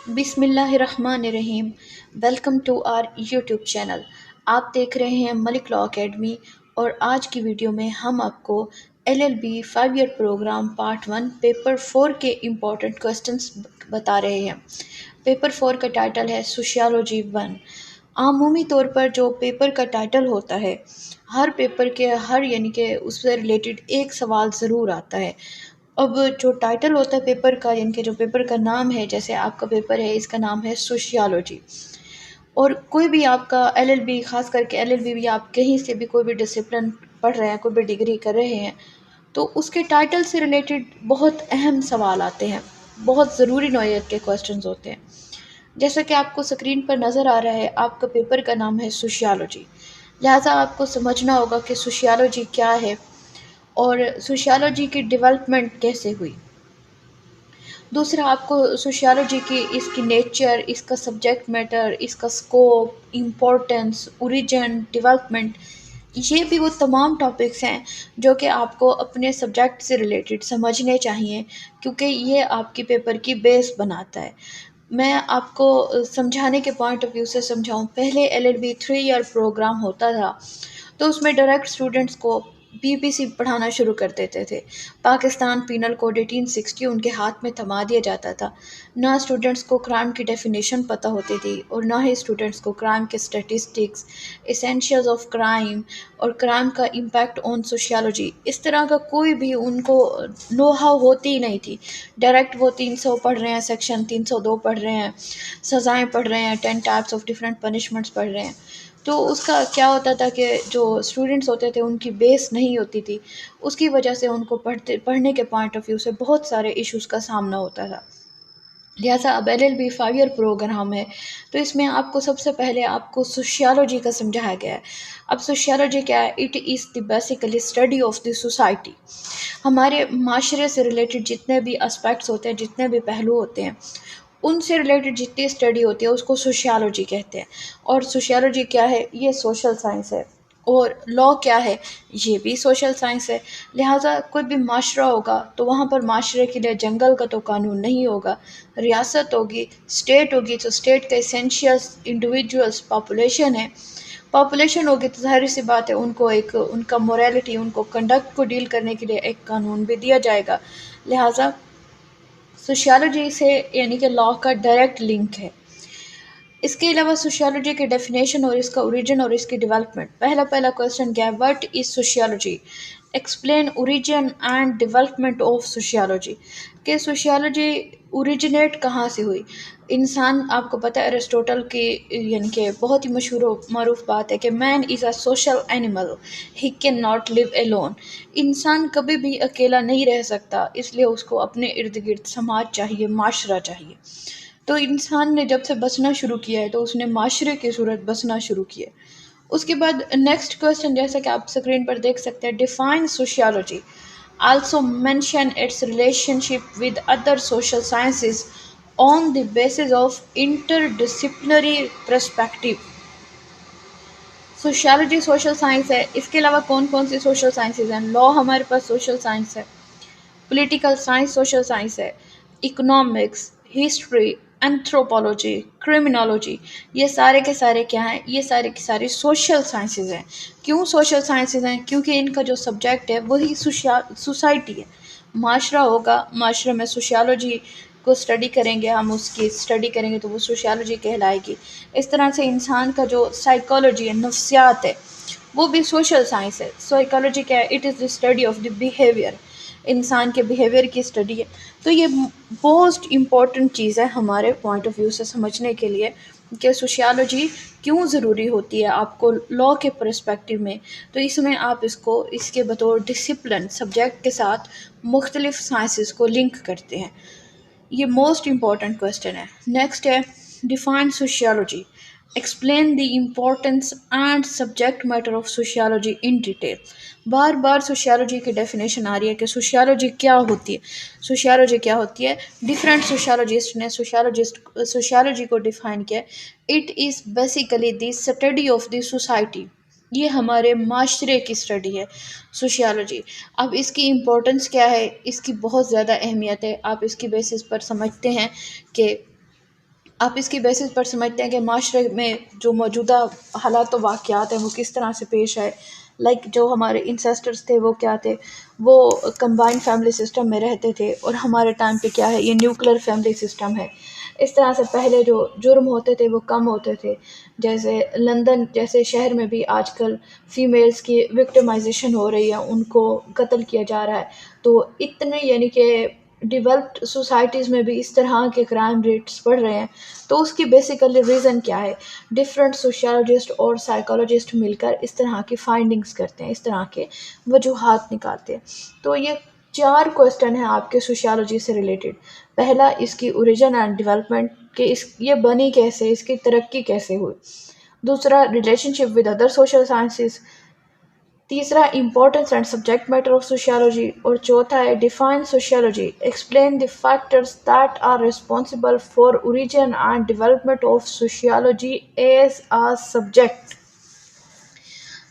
بسم اللہ الرحمن الرحیم۔ Welcome to our YouTube channel. آپ دیکھ رہے ہیں ملک لا اکیڈمی، اور آج کی ویڈیو میں ہم آپ کو LLB 5 year programme part 1 paper 4 کے امپورٹنٹ کوسچنس بتا رہے ہیں۔ پیپر 4 کا ٹائٹل ہے سوشیالوجی 1۔ عمومی طور پر جو پیپر کا ٹائٹل ہوتا ہے، ہر پیپر کے یعنی کہ اس سے ریلیٹڈ ایک سوال ضرور آتا ہے۔ اب جو ٹائٹل ہوتا ہے پیپر کا، یعنی کہ جو پیپر کا نام ہے، جیسے آپ کا پیپر ہے، اس کا نام ہے سوشیالوجی، اور کوئی بھی آپ کا LLB، خاص کر کے LLB بھی آپ کہیں سے بھی کوئی بھی ڈسپلن پڑھ رہے ہیں، کوئی بھی ڈگری کر رہے ہیں، تو اس کے ٹائٹل سے ریلیٹڈ بہت اہم سوال آتے ہیں، بہت ضروری نوعیت کے کوسچنز ہوتے ہیں۔ جیسا کہ آپ کو اسکرین پر نظر آ رہا ہے، آپ کا پیپر کا نام ہے سوشیالوجی، لہٰذا آپ کو سمجھنا ہوگا کہ سوشیالوجی کیا ہے اور سوشیالوجی کی ڈیولپمنٹ کیسے ہوئی۔ دوسرا، آپ کو سوشیالوجی کی اس کی نیچر، اس کا سبجیکٹ میٹر، اس کا سکوپ، امپورٹنس، اوریجن، ڈیولپمنٹ، یہ بھی وہ تمام ٹاپکس ہیں جو کہ آپ کو اپنے سبجیکٹ سے ریلیٹڈ سمجھنے چاہیے، کیونکہ یہ آپ کی پیپر کی بیس بناتا ہے۔ میں آپ کو سمجھانے کے پوائنٹ آف ویو سے سمجھاؤں، پہلے LLB 3 ایئر پروگرام ہوتا تھا، تو اس میں ڈائریکٹ اسٹوڈنٹس کو BBC پڑھانا شروع کر دیتے تھے۔ پاکستان پینل کوڈ 1860 ان کے ہاتھ میں تھما دیا جاتا تھا۔ نہ اسٹوڈنٹس کو کرائم کی ڈیفینیشن پتہ ہوتی تھی، اور نہ ہی اسٹوڈنٹس کو کرائم کے اسٹیٹسٹکس، ایسینشیلز آف کرائم، اور کرائم کا امپیکٹ آن سوشیالوجی، اس طرح کا کوئی بھی ان کو نو ہاؤ ہوتی ہی نہیں تھی۔ ڈائریکٹ وہ 300 پڑھ رہے ہیں، سیکشن 302 پڑھ رہے ہیں، سزائیں پڑھ رہے ہیں، 10 ٹائپس آف ڈفرینٹ پنشمنٹس پڑھ رہے ہیں۔ تو اس کا کیا ہوتا تھا کہ جو اسٹوڈنٹس ہوتے تھے ان کی بیس نہیں ہوتی تھی، اس کی وجہ سے ان کو پڑھنے کے پوائنٹ آف ویو سے بہت سارے ایشوز کا سامنا ہوتا تھا۔ لہٰذا اب LLB 5 ایئر پروگرام ہے، تو اس میں آپ کو سب سے پہلے آپ کو سوشیالوجی کا سمجھایا گیا ہے۔ اب سوشیالوجی کیا ہے؟ It is the basically study of the society. ہمارے معاشرے سے ریلیٹڈ جتنے بھی اسپیکٹس ہوتے ہیں، جتنے بھی پہلو ہوتے ہیں، ان سے ریلیٹڈ جتنی اسٹڈی ہوتی ہے اس کو سوشیالوجی کہتے ہیں۔ اور سوشیالوجی کیا ہے؟ یہ سوشل سائنس ہے۔ اور لا کیا ہے؟ یہ بھی سوشل سائنس ہے۔ لہٰذا کوئی بھی معاشرہ ہوگا تو وہاں پر معاشرے کے لیے جنگل کا تو قانون نہیں ہوگا، ریاست ہوگی، اسٹیٹ ہوگی تو اسٹیٹ کا اسینشیلس انڈیویجولس پاپولیشن ہے۔ پاپولیشن ہوگی تو ظاہر سی بات ہے ان کو ان کا موریلٹی، ان کو کنڈکٹ کو ڈیل کرنے کے لیے ایک قانون بھی دیا جائے گا۔ لہٰذا سوشیالوجی سے یعنی کہ لا کا ڈائریکٹ لنک ہے۔ اس کے علاوہ سوشیالوجی کی ڈیفینیشن اور اس کا اوریجن اور اس کی ڈیولپمنٹ۔ پہلا کویسچن کیا ہے؟ What is sociology? Explain origin and development of sociology, کہ سوشیالوجی اوریجنیٹ کہاں سے ہوئی۔ انسان، آپ کو پتہ ہے ایرسٹوٹل کی یعنی کہ بہت ہی مشہور و معروف بات ہے کہ man is a social animal, he can not live alone۔ انسان کبھی بھی اکیلا نہیں رہ سکتا، اس لیے اس کو اپنے ارد گرد سماج چاہیے، معاشرہ چاہیے۔ تو انسان نے جب سے بسنا شروع کیا ہے تو اس نے معاشرے کی صورت بسنا شروع کیا۔ اس کے بعد نیکسٹ کویسچن، جیسا کہ آپ اسکرین پر دیکھ سکتے ہیں، define sociology, also mention its relationship with other social sciences on the basis of interdisciplinary perspective. Sociology social science ہے، اس کے علاوہ کون کون سی سوشل سائنسز ہیں؟ لا ہمارے پاس سوشل سائنس ہے، پولیٹیکل سائنس سوشل سائنس ہے، اکنامکس، ہسٹری، انتھروپولوجی، کرمنالوجی، یہ سارے کے سارے کیا ہیں؟ یہ سارے کی ساری سوشل سائنسز ہیں۔ کیوں سوشل سائنسز ہیں؟ کیونکہ ان کا جو سبجیکٹ ہے وہی سوسائٹی ہے۔ معاشرہ ہوگا، معاشرے میں سوشیالوجی کو اسٹڈی کریں گے، ہم اس کی اسٹڈی کریں گے تو وہ سوشیالوجی کہلائے گی۔ اس طرح سے انسان کا جو سائیکالوجی ہے، نفسیات ہے، وہ بھی سوشل سائنس ہے۔ سائیکالوجی کیا ہے؟ It is the study of the behaviour, انسان کے بیہیویئر کی اسٹڈی ہے۔ تو یہ موسٹ امپورٹنٹ چیز ہے ہمارے پوائنٹ آف ویو سے سمجھنے کے لیے کہ سوشیالوجی کیوں ضروری ہوتی ہے آپ کو لا کے پرسپیکٹیو میں۔ تو اس میں آپ اس کے بطور ڈسپلن سبجیکٹ کے ساتھ مختلف سائنسز کو لنک کرتے ہیں۔ یہ موسٹ امپورٹنٹ کویسچن ہے۔ نیکسٹ ہے define sociology, explain the importance and subject matter of sociology in detail. Bar bar sociology کی ڈیفینیشن آ رہی ہے کہ سوشیالوجی کیا ہوتی ہے، سوشیالوجی کیا ہوتی ہے۔ ڈفرینٹ سوشیالوجسٹ نے سوشیالوجی کو ڈیفائن کیا، it is basically the study of the society, یہ ہمارے معاشرے کی اسٹڈی ہے سوشیالوجی۔ اب اس کی امپورٹنس کیا ہے؟ اس کی بہت زیادہ اہمیت ہے۔ آپ اس کی بیسس پر سمجھتے ہیں کہ آپ اس کی بیسس پر سمجھتے ہیں کہ معاشرے میں جو موجودہ حالات و واقعات ہیں وہ کس طرح سے پیش آئے. لائک جو ہمارے انسیسٹرز تھے وہ کیا تھے، وہ کمبائنڈ فیملی سسٹم میں رہتے تھے، اور ہمارے ٹائم پہ کیا ہے، یہ نیوکلر فیملی سسٹم ہے. اس طرح سے پہلے جو جرم ہوتے تھے وہ کم ہوتے تھے. جیسے لندن جیسے شہر میں بھی آج کل فیمیلز کی وکٹمائزیشن ہو رہی ہے، ان کو قتل کیا جا رہا ہے. تو اتنے یعنی کہ ڈیولپڈ سوسائٹیز میں بھی اس طرح کے کرائم ریٹس بڑھ رہے ہیں. تو اس کی بیسیکلی ریزن کیا ہے؟ ڈفرینٹ سوشیالوجسٹ اور سائیکالوجسٹ مل کر اس طرح کی فائنڈنگز کرتے ہیں، اس طرح کے وجوہات نکالتے ہیں. تو یہ 4 کوسٹن ہیں آپ کے سوشیالوجی سے ریلیٹڈ. پہلا، اس کی اوریجن اینڈ ڈیولپمنٹ، کہ یہ بنی کیسے، اس کی ترقی کیسے ہوئی. دوسرا، relationship with other social sciences. تیسرا، importance and subject matter of sociology. اور چوتھا ہے define sociology, explain the factors that are responsible for origin and development of sociology as a subject.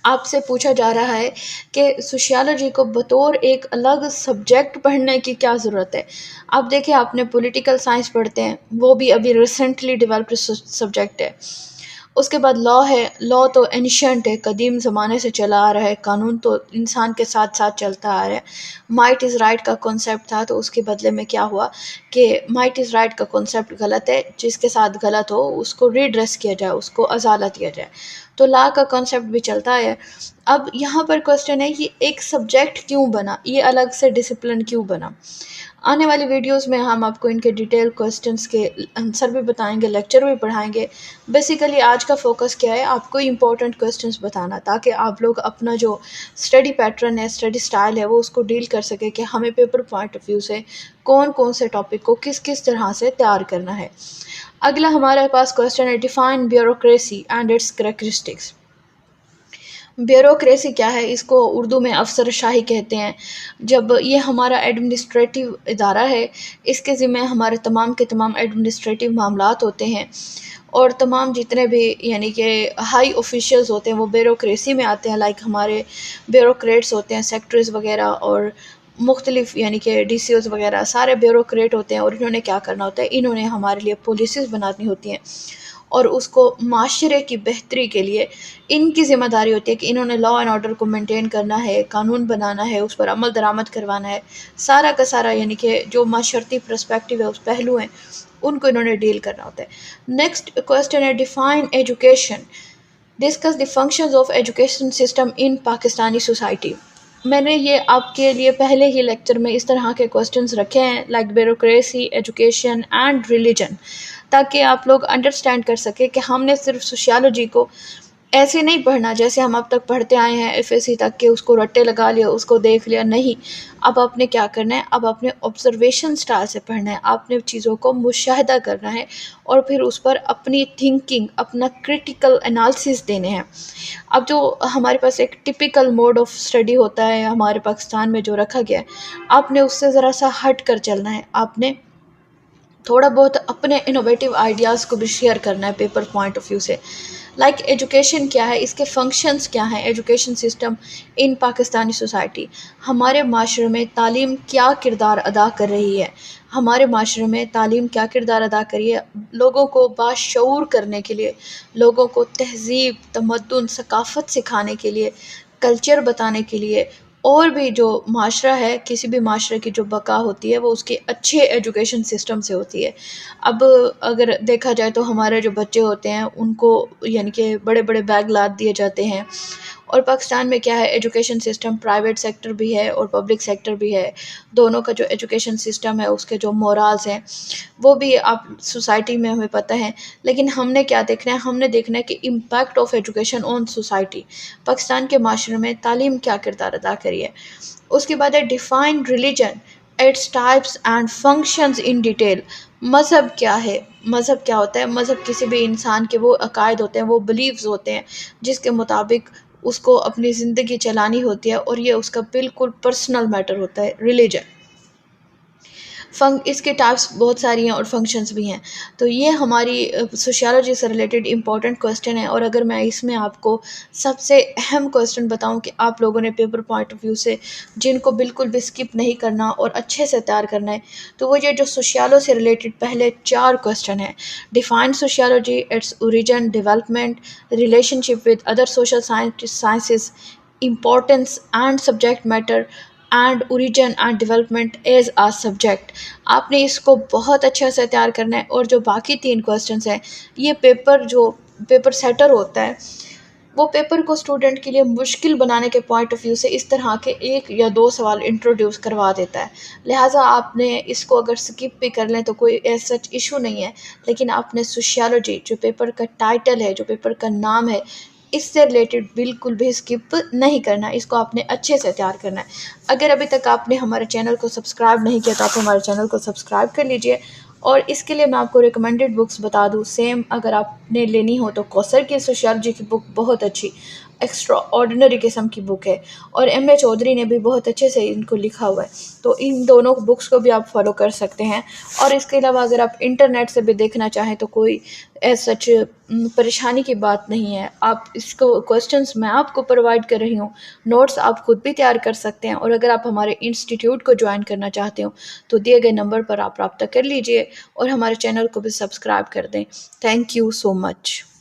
آپ سے پوچھا جا رہا ہے کہ سوشیالوجی کو بطور ایک الگ سبجیکٹ پڑھنے کی کیا ضرورت ہے. آپ دیکھیں، آپ نے پولیٹیکل سائنس پڑھتے ہیں، وہ بھی ابھی ریسنٹلی ڈیولپڈ سبجیکٹ ہے. اس کے بعد لا ہے، لا تو اینشینٹ ہے، قدیم زمانے سے چلا آ رہا ہے. قانون تو انسان کے ساتھ ساتھ چلتا آ رہا ہے. مائٹ از رائٹ کا کانسیپٹ تھا، تو اس کے بدلے میں کیا ہوا کہ مائٹ از رائٹ کا کانسیپٹ غلط ہے، جس کے ساتھ غلط ہو اس کو ریڈریس کیا جائے، اس کو ازالت دیا جائے. تو لا کا کانسیپٹ بھی چلتا ہے. اب یہاں پر کوسچن ہے، یہ ایک سبجیکٹ کیوں بنا، یہ الگ سے ڈسپلن کیوں بنا. آنے والی ویڈیوز میں ہم آپ کو ان کے ڈیٹیل کوسچنز کے آنسر بھی بتائیں گے، لیکچر بھی پڑھائیں گے. بیسیکلی آج کا فوکس کیا ہے، آپ کو امپورٹنٹ کوسچنز بتانا، تاکہ آپ لوگ اپنا جو اسٹڈی پیٹرن ہے، اسٹڈی سٹائل ہے، وہ اس کو ڈیل کر سکے کہ ہمیں پیپر پوائنٹ آف ویو سے کون کون سے ٹاپک کو کس کس طرح سے تیار کرنا ہے. اگلا ہمارے پاس کوسچن ہے، define bureaucracy and its characteristics. Bureaucracy کیا ہے؟ اس کو اردو میں افسر شاہی کہتے ہیں. جب یہ ہمارا ایڈمنسٹریٹو ادارہ ہے، اس کے ذمہ ہمارے تمام کے تمام ایڈمنسٹریٹو معاملات ہوتے ہیں، اور تمام جتنے بھی یعنی کہ ہائی آفیشلز ہوتے ہیں وہ بیوروکریسی میں آتے ہیں. لائک ہمارے بیوروکریٹس ہوتے ہیں، سیکٹریز وغیرہ، اور مختلف یعنی کہ ڈی سی اوز وغیرہ سارے بیوروکریٹ ہوتے ہیں. اور انہوں نے کیا کرنا ہوتا ہے، انہوں نے ہمارے لیے پالیسیز بنانی ہوتی ہیں، اور اس کو معاشرے کی بہتری کے لیے ان کی ذمہ داری ہوتی ہے کہ انہوں نے لا اینڈ آرڈر کو مینٹین کرنا ہے، قانون بنانا ہے، اس پر عمل درآمد کروانا ہے. سارا کا سارا یعنی کہ جو معاشرتی پرسپیکٹیو ہے، اس پہلو ہیں، ان کو انہوں نے ڈیل کرنا ہوتا ہے. نیکسٹ کوسچن ہے، define education. Discuss the functions of education system in Pakistani society. میں نے یہ آپ کے لیے پہلے ہی لیکچر میں اس طرح کے کوسچنز رکھے ہیں، like bureaucracy, education and religion, تاکہ آپ لوگ انڈرسٹینڈ کر سکیں کہ ہم نے صرف سوشیالوجی کو ایسے نہیں پڑھنا جیسے ہم اب تک پڑھتے آئے ہیں ایف ایس سی تک، کہ اس کو رٹے لگا لیا، اس کو دیکھ لیا. نہیں، اب آپ نے کیا کرنا ہے، اب آپ نے آبزرویشن سٹائل سے پڑھنا ہے. آپ نے چیزوں کو مشاہدہ کرنا ہے، اور پھر اس پر اپنی تھنکنگ، اپنا کریٹیکل انالیسس دینے ہیں. اب جو ہمارے پاس ایک ٹپیکل موڈ آف اسٹڈی ہوتا ہے ہمارے پاکستان میں جو رکھا گیا ہے، آپ نے اس سے ذرا سا ہٹ کر چلنا ہے. آپ نے تھوڑا بہت اپنے انوویٹیو آئیڈیاز کو بھی شیئر کرنا ہے پیپر پوائنٹ آف ویو سے. لائک ایجوکیشن کیا ہے، اس کے فنکشنز کیا ہیں، ایجوکیشن سسٹم ان پاکستانی سوسائٹی. ہمارے معاشرے میں تعلیم کیا کردار ادا کر رہی ہے، ہمارے معاشرے میں تعلیم کیا کردار ادا کر رہی ہے، لوگوں کو باشعور کرنے کے لیے، لوگوں کو تہذیب، تمدن، ثقافت سکھانے کے لیے، کلچر بتانے کے لیے. اور بھی جو معاشرہ ہے، کسی بھی معاشرے کی جو بقا ہوتی ہے وہ اس کے اچھے ایجوکیشن سسٹم سے ہوتی ہے. اب اگر دیکھا جائے تو ہمارے جو بچے ہوتے ہیں ان کو یعنی کہ بڑے بڑے بیگ لاد دیے جاتے ہیں. اور پاکستان میں کیا ہے، ایجوکیشن سسٹم پرائیویٹ سیکٹر بھی ہے اور پبلک سیکٹر بھی ہے. دونوں کا جو ایجوکیشن سسٹم ہے، اس کے جو مورالز ہیں وہ بھی آپ سوسائٹی میں ہمیں پتہ ہے. لیکن ہم نے کیا دیکھنا ہے، ہم نے دیکھنا ہے کہ impact of education on society, Pakistan کے معاشرے میں تعلیم کیا کردار ادا کری ہے. اس کے بعد ہے define religion, its types and functions in detail. مذہب کیا ہے، مذہب کیا ہوتا ہے؟ مذہب کسی بھی انسان کے وہ عقائد ہوتے ہیں، وہ بلیفز ہوتے ہیں جس کے مطابق اس کو اپنی زندگی چلانی ہوتی ہے، اور یہ اس کا بالکل پرسنل میٹر ہوتا ہے. ریلیجن اس کے ٹائپس بہت ساری ہیں اور فنکشنز بھی ہیں. تو یہ ہماری سوشیالوجی سے ریلیٹڈ امپورٹنٹ کوسچن ہے. اور اگر میں اس میں آپ کو سب سے اہم کوسچن بتاؤں کہ آپ لوگوں نے پیپر پوائنٹ آف ویو سے جن کو بالکل بھی اسکپ نہیں کرنا اور اچھے سے تیار کرنا ہے، تو وہ یہ جو سوشیالو سے ریلیٹڈ پہلے 4 کوسچن ہیں. Define sociology, its origin, development, relationship with other social sciences, importance and subject matter and origin and development as a subject. آپ نے اس کو بہت اچھے سے تیار کرنا ہے. اور جو باقی 3 کوسچنس ہیں، یہ پیپر سیٹر ہوتا ہے، وہ پیپر کو اسٹوڈنٹ کے لیے مشکل بنانے کے پوائنٹ آف ویو سے اس طرح کے 1 یا 2 سوال انٹروڈیوس کروا دیتا ہے. لہٰذا آپ نے اس کو اگر سکپ بھی کر لیں تو کوئی ایسا ایشو نہیں ہے، لیکن آپ نے سوشیالوجی جو پیپر کا ٹائٹل ہے، جو پیپر کا نام ہے، اس سے ریلیٹڈ بالکل بھی اسکپ نہیں کرنا. اس کو آپ نے اچھے سے تیار کرنا ہے. اگر ابھی تک آپ نے ہمارے چینل کو سبسکرائب نہیں کیا تو آپ ہمارے چینل کو سبسکرائب کر لیجئے. اور اس کے لیے میں آپ کو ریکمنڈڈ بکس بتا دوں، سیم اگر آپ نے لینی ہو تو کوثر کی سوشیالوجی کی بک بہت اچھی ایکسٹرا آرڈنری قسم کی بک ہے، اور ایم اے چودھری نے بھی بہت اچھے سے ان کو لکھا ہوا ہے. تو ان دونوں بکس کو بھی آپ فالو کر سکتے ہیں. اور اس کے علاوہ اگر آپ انٹرنیٹ سے بھی دیکھنا چاہیں تو کوئی سچ پریشانی کی بات نہیں ہے. آپ اس کو کوسچنس میں آپ کو پرووائڈ کر رہی ہوں، نوٹس آپ خود بھی تیار کر سکتے ہیں. اور اگر آپ ہمارے انسٹیٹیوٹ کو جوائن کرنا چاہتے ہو تو دیے گئے نمبر پر آپ رابطہ کر لیجئے اور ہمارے چینل کو بھی سبسکرائب کر دیں. Thank you so much.